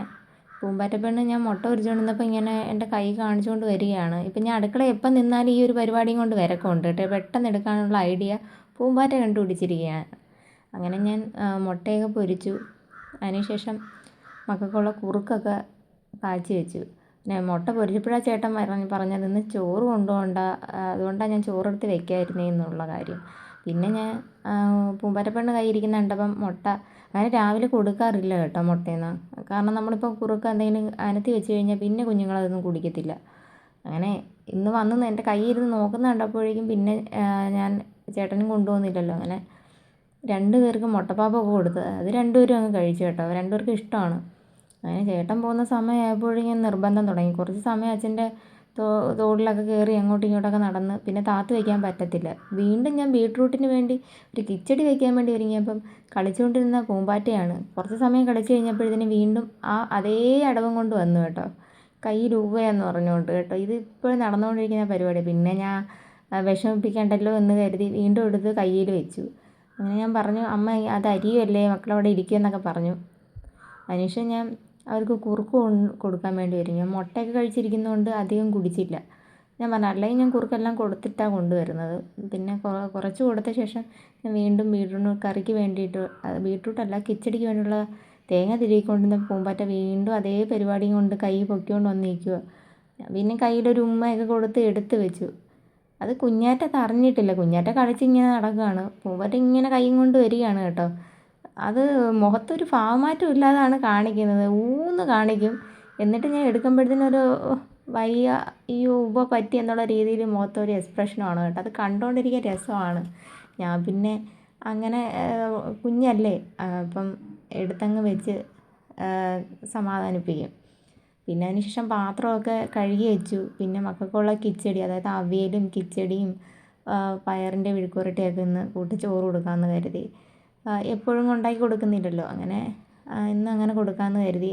Speaker 1: പൂമ്പാറ്റപ്പെണ്ണ് ഞാൻ മുട്ട പൊരിച്ചുകൊണ്ടിരുന്നപ്പോൾ ഇങ്ങനെ എൻ്റെ കൈ കാണിച്ചുകൊണ്ട് വരികയാണ്. ഇപ്പം ഞാൻ അടുക്കള എപ്പം നിന്നാലും ഈ ഒരു പരിപാടിയും കൊണ്ട് വരക്കുണ്ട് കേട്ടോ. പെട്ടെന്ന് എടുക്കാനുള്ള ഐഡിയ പൂമ്പാറ്റ കണ്ടുപിടിച്ചിരിക്കുകയാണ്. അങ്ങനെ ഞാൻ മുട്ടയൊക്കെ പൊരിച്ചു. അതിനുശേഷം മക്കൾക്കുള്ള കുറുക്കൊക്കെ കാച്ചി വെച്ചു. പിന്നെ മുട്ട പൊരിച്ചപ്പോഴാണ് ചേട്ടൻ പറഞ്ഞത് ഇന്ന് ചോറ് കൊണ്ടുപോകണ്ട, അതുകൊണ്ടാണ് ഞാൻ ചോറെടുത്ത് വെക്കാതിരുന്നേ എന്നുള്ള കാര്യം. പിന്നെ ഞാൻ പൂമ്പാറ്റപ്പെണ്ണ് കയ്യിരിക്കുന്ന കണ്ടപ്പം മുട്ട അങ്ങനെ രാവിലെ കൊടുക്കാറില്ല കേട്ടോ മുട്ടയൊന്നും. കാരണം നമ്മളിപ്പോൾ കുറുക്ക് എന്തെങ്കിലും അനത്തി വെച്ച് കഴിഞ്ഞാൽ പിന്നെ കുഞ്ഞുങ്ങളതൊന്നും കുടിക്കത്തില്ല. അങ്ങനെ ഇന്ന് വന്ന് എൻ്റെ കയ്യിരുന്ന് നോക്കുന്ന കണ്ടപ്പോഴേക്കും പിന്നെ ഞാൻ ചേട്ടനും കൊണ്ടുപോകുന്നില്ലല്ലോ, അങ്ങനെ 2 പേർക്ക് മുട്ടപ്പാപ്പൊക്കെ കൊടുത്ത് അത് 2 പേരും അങ്ങ് കഴിച്ചു കേട്ടോ. 2 പേർക്കും ഇഷ്ടമാണ്. അങ്ങനെ ചേട്ടൻ പോകുന്ന സമയമായപ്പോഴേക്കും നിർബന്ധം തുടങ്ങി. കുറച്ച് സമയം അച്ഛൻ്റെ തോളിലൊക്കെ കയറി അങ്ങോട്ടും ഇങ്ങോട്ടൊക്കെ നടന്ന്, പിന്നെ താത്ത് വയ്ക്കാൻ പറ്റത്തില്ല. വീണ്ടും ഞാൻ ബീട്രൂട്ടിന് വേണ്ടി ഒരു കിച്ചടി വയ്ക്കാൻ വേണ്ടി ഒരുങ്ങിയപ്പം കളിച്ചുകൊണ്ടിരുന്ന പൂമ്പാറ്റയാണ്. കുറച്ച് സമയം കളിച്ച് കഴിഞ്ഞപ്പോഴത്തേന് വീണ്ടും അതേ അടവും കൊണ്ട് വന്നു കേട്ടോ, കയ്യിൽ ഉവ്വയെന്ന് പറഞ്ഞുകൊണ്ട് കേട്ടോ. ഇത് ഇപ്പോഴും നടന്നുകൊണ്ടിരിക്കുന്ന പരിപാടി. പിന്നെ ഞാൻ വിഷമിപ്പിക്കണ്ടല്ലോ എന്ന് കരുതി വീണ്ടും എടുത്ത് കയ്യിൽ വെച്ചു. അങ്ങനെ ഞാൻ പറഞ്ഞു, അമ്മ അത് അരിയുമല്ലേ, മക്കളവിടെ ഇരിക്കുമെന്നൊക്കെ പറഞ്ഞു. അതിനുശേഷം ഞാൻ അവർക്ക് കുറുക്ക് കൊടുക്കാൻ വേണ്ടി ഒരുങ്ങി. മുട്ടയൊക്കെ കഴിച്ചിരിക്കുന്നതുകൊണ്ട് അധികം കുടിച്ചില്ല. ഞാൻ പറഞ്ഞു അല്ലെങ്കിൽ ഞാൻ കുറുക്കെല്ലാം കൊടുത്തിട്ടാണ് കൊണ്ടുവരുന്നത്. പിന്നെ കുറച്ച് കൊടുത്ത ശേഷം ഞാൻ വീണ്ടും ബീട്രൂട്ട് കറിക്ക് വേണ്ടിയിട്ട്, ബീട്രൂട്ടല്ല കിച്ചടിക്ക് വേണ്ടിയുള്ള തേങ്ങ തിരുകിക്കൊണ്ടിരുന്ന പൂമ്പാറ്റ വീണ്ടും അതേ പരിപാടിയും കൊണ്ട് കൈ പൊക്കിക്കൊണ്ട് വന്നിരിക്കുക. പിന്നെ കയ്യിലൊരു ഉമ്മയൊക്കെ കൊടുത്ത് എടുത്ത് വെച്ചു. അത് കുഞ്ഞാറ്റ അറിഞ്ഞിട്ടില്ല. കുഞ്ഞാറ്റ കളിച്ചിങ്ങനെ നടക്കുകയാണ്, പൂമ്പാറ്റ ഇങ്ങനെ കൈയും കൊണ്ട് വരികയാണ് കേട്ടോ. അത് മുഖത്തൊരു ഭാവമാറ്റം ഇല്ലാതാണ് കാണിക്കുന്നത്, ഊന്ന് കാണിക്കും. എന്നിട്ട് ഞാൻ എടുക്കുമ്പോഴത്തേനൊരു വയ്യ അയ്യോ ഉവ്വ പറ്റി എന്നുള്ള രീതിയിൽ മുഖത്തൊരു എക്സ്പ്രഷനുമാണ് കേട്ടോ. അത് കണ്ടുകൊണ്ടിരിക്കാൻ രസമാണ്. ഞാൻ പിന്നെ അങ്ങനെ കുഞ്ഞല്ലേ അപ്പം എടുത്തങ്ങ് വെച്ച് സമാധാനിപ്പിക്കും. പിന്നെ അതിനുശേഷം പാത്രമൊക്കെ കഴുകി വെച്ചു. പിന്നെ മക്കൾക്കുള്ള കിച്ചടി, അതായത് അവിയലും കിച്ചടിയും പയറിൻ്റെ വിഴുക്കുവരട്ടിയൊക്കെ ഇന്ന് കൂട്ടി ചോറ് കൊടുക്കാമെന്ന് കരുതി. എപ്പോഴും ഉണ്ടാക്കി കൊടുക്കുന്നില്ലല്ലോ, അങ്ങനെ ഇന്ന് അങ്ങനെ കൊടുക്കാമെന്ന് കരുതി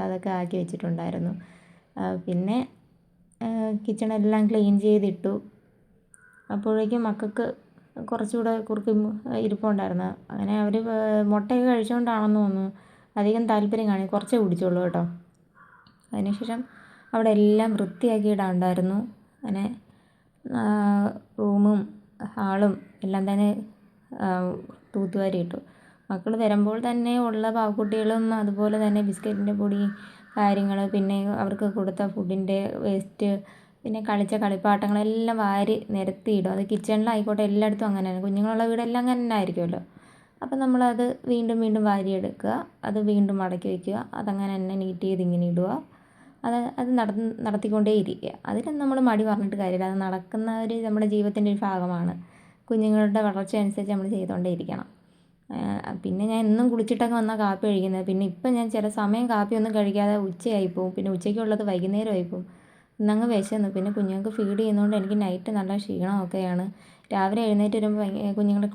Speaker 1: അതൊക്കെ ആക്കി വെച്ചിട്ടുണ്ടായിരുന്നു. പിന്നെ കിച്ചണെല്ലാം ക്ലീൻ ചെയ്തിട്ടു. അപ്പോഴേക്കും മക്കൾക്ക് കുറച്ചുകൂടെ കുറുക്ക് ഇരിപ്പുണ്ടായിരുന്നു. അങ്ങനെ അവർ മുട്ടയൊക്കെ കഴിച്ചുകൊണ്ടാണെന്ന് തോന്നുന്നു അധികം താല്പര്യം കാണി, കുറച്ചേ കുടിച്ചുള്ളൂ കേട്ടോ. അതിനുശേഷം അവിടെ എല്ലാം വൃത്തിയാക്കിയിടാനുണ്ടായിരുന്നു. അങ്ങനെ റൂമും ഹാളും എല്ലാം തന്നെ തൂത്തുവാരി ഇട്ടു. മക്കൾ വരുമ്പോൾ തന്നെ ഉള്ള പാവക്കുട്ടികളും അതുപോലെ തന്നെ ബിസ്ക്കറ്റിൻ്റെ പൊടി കാര്യങ്ങൾ, പിന്നെ അവർക്ക് കൊടുത്ത ഫുഡിൻ്റെ വേസ്റ്റ്, പിന്നെ കളിച്ച കളിപ്പാട്ടങ്ങളെല്ലാം വാരി നിരത്തിയിടും. അത് കിച്ചണിലായിക്കോട്ടെ എല്ലായിടത്തും അങ്ങനെയാണ്. കുഞ്ഞുങ്ങളുള്ള വീടെല്ലാം അങ്ങനെ തന്നെ ആയിരിക്കുമല്ലോ. അപ്പം നമ്മളത് വീണ്ടും വീണ്ടും വാരിയെടുക്കുക, അത് വീണ്ടും മടക്കി വയ്ക്കുക, അതങ്ങനെ തന്നെ നീറ്റ് ചെയ്ത് ഇങ്ങനെ ഇടുക. അത് നടത്തിക്കൊണ്ടേ ഇരിക്കുക. അതിനും നമ്മൾ മടി പറഞ്ഞിട്ട് കാര്യമില്ല. അത് നടക്കുന്ന നമ്മുടെ ജീവിതത്തിൻ്റെ ഒരു ഭാഗമാണ്. കുഞ്ഞുങ്ങളുടെ വളർച്ച അനുസരിച്ച് നമ്മൾ ചെയ്തുകൊണ്ടേ ഇരിക്കണം. പിന്നെ ഞാൻ എന്നും കുളിച്ചിട്ടൊക്കെ വന്നാൽ കാപ്പി കഴിക്കുന്നത്. പിന്നെ ഇപ്പം ഞാൻ ചില സമയം കാപ്പിയൊന്നും കഴിക്കാതെ ഉച്ചയായിപ്പോവും. പിന്നെ ഉച്ചയ്ക്കുള്ളത് വൈകുന്നേരമായിപ്പോവും. ഇന്നങ്ങ് വിശന്നു. പിന്നെ കുഞ്ഞുങ്ങൾക്ക് ഫീഡ് ചെയ്യുന്നതുകൊണ്ട് എനിക്ക് നൈറ്റ് നല്ല ക്ഷീണമൊക്കെയാണ്. രാവിലെ എഴുന്നേറ്റ് വരുമ്പോൾ കുഞ്ഞുങ്ങളെ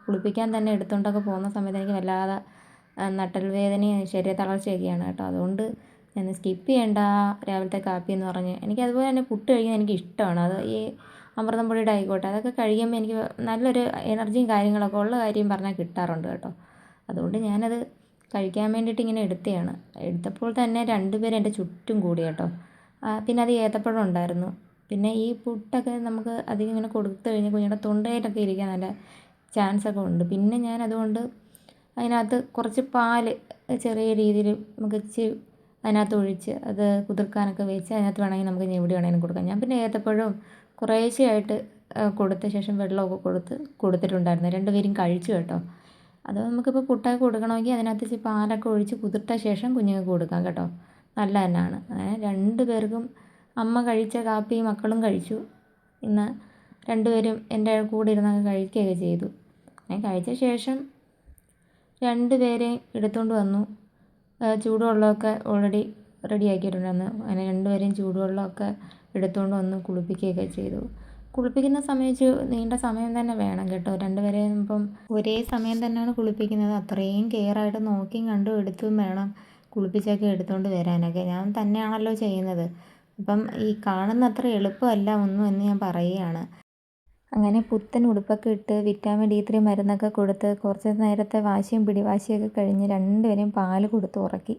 Speaker 1: കുളിപ്പിക്കാൻ തന്നെ എടുത്തുകൊണ്ടൊക്കെ പോകുന്ന സമയത്ത് എനിക്ക് വല്ലാതെ നട്ടൽ വേദനയും ശരീരത്തളർച്ചയൊക്കെയാണ് കേട്ടോ. അതുകൊണ്ട് ഞാൻ സ്കിപ്പ് ചെയ്യേണ്ട രാവിലത്തെ കാപ്പി എന്ന് പറഞ്ഞ് അതുപോലെ തന്നെ പുട്ട് കഴിക്കുന്നത് എനിക്ക് ഇഷ്ടമാണ്. അത് ഈ അമൃതം പൊടിയുടെ ആയിക്കോട്ടെ, അതൊക്കെ കഴിക്കുമ്പോൾ എനിക്ക് നല്ലൊരു എനർജിയും കാര്യങ്ങളൊക്കെ ഉള്ള കാര്യം പറഞ്ഞാൽ കിട്ടാറുണ്ട് കേട്ടോ. അതുകൊണ്ട് ഞാനത് കഴിക്കാൻ വേണ്ടിയിട്ട് ഇങ്ങനെ എടുത്തതാണ്. എടുത്തപ്പോൾ തന്നെ 2 പേര് എൻ്റെ ചുറ്റും കൂടി കേട്ടോ. പിന്നെ അത് ഏത്തപ്പഴം ഉണ്ടായിരുന്നു. പിന്നെ ഈ പുട്ടൊക്കെ നമുക്ക് അധികം ഇങ്ങനെ കൊടുത്തു കഴിഞ്ഞാൽ കുഞ്ഞുങ്ങളുടെ തൊണ്ടയിലൊക്കെ ഇരിക്കാൻ നല്ല ചാൻസൊക്കെ ഉണ്ട്. പിന്നെ ഞാൻ അതുകൊണ്ട് അതിനകത്ത് കുറച്ച് പാല് ചെറിയ രീതിയിൽ നമുക്ക് ഇച്ചിരി അതിനകത്ത് ഒഴിച്ച് അത് കുതിർക്കാനൊക്കെ വെച്ച് അതിനകത്ത് വേണമെങ്കിൽ നമുക്ക് ഞെവിടി വേണമെങ്കിലും കൊടുക്കാം. ഞാൻ പിന്നെ ഏത്തപ്പഴവും കുറേശ്ശെയായിട്ട് കൊടുത്ത ശേഷം വെള്ളമൊക്കെ കൊടുത്തിട്ടുണ്ടായിരുന്നു. 2 പേരും കഴിച്ചു കേട്ടോ. അത് നമുക്കിപ്പോൾ പുട്ടൊക്കെ കൊടുക്കണമെങ്കിൽ അതിനകത്ത് ഇച്ചിരി പാലൊക്കെ ഒഴിച്ച് കുതിർത്ത ശേഷം കുഞ്ഞുങ്ങൾക്ക് കൊടുക്കാം കേട്ടോ. നല്ല തന്നെയാണ്. 2 പേർക്കും അമ്മ കഴിച്ച കാപ്പി മക്കളും കഴിച്ചു. ഇന്ന് 2 പേരും എൻ്റെ കൂടെ ഇരുന്നങ്ങ് കഴിക്കുകയൊക്കെ ചെയ്തു. ഞാൻ കഴിച്ച ശേഷം 2 പേരെയും എടുത്തുകൊണ്ട് വന്നു. ചൂടുവെള്ളമൊക്കെ ഓൾറെഡി റെഡിയാക്കിയിട്ടുണ്ടായിരുന്നു. അങ്ങനെ 2 പേരെയും ചൂടുവെള്ളമൊക്കെ എടുത്തുകൊണ്ട് വന്ന് കുളിപ്പിക്കുകയൊക്കെ ചെയ്തു. കുളിപ്പിക്കുന്ന സമയത്ത് നീണ്ട സമയം തന്നെ വേണം കേട്ടോ. 2 പേരെയും ഇപ്പം ഒരേ സമയം തന്നെയാണ് കുളിപ്പിക്കുന്നത്. അത്രയും കെയറായിട്ട് നോക്കിയും കണ്ടും എടുത്തും വേണം കുളിപ്പിച്ചൊക്കെ എടുത്തുകൊണ്ട് വരാനൊക്കെ. ഞാൻ തന്നെയാണല്ലോ ചെയ്യുന്നത്. അപ്പം ഈ കാണുന്ന അത്ര എളുപ്പമല്ല ഒന്നും എന്ന് ഞാൻ പറയുകയാണ്. അങ്ങനെ പുത്തൻ ഉടുപ്പൊക്കെ ഇട്ട് വിറ്റാമിൻ D3 മരുന്നൊക്കെ കൊടുത്ത് കുറച്ച് നേരത്തെ വാശിയും പിടിവാശിയൊക്കെ കഴിഞ്ഞ് 2 പേരെയും പാല് കൊടുത്ത് ഉറക്കി.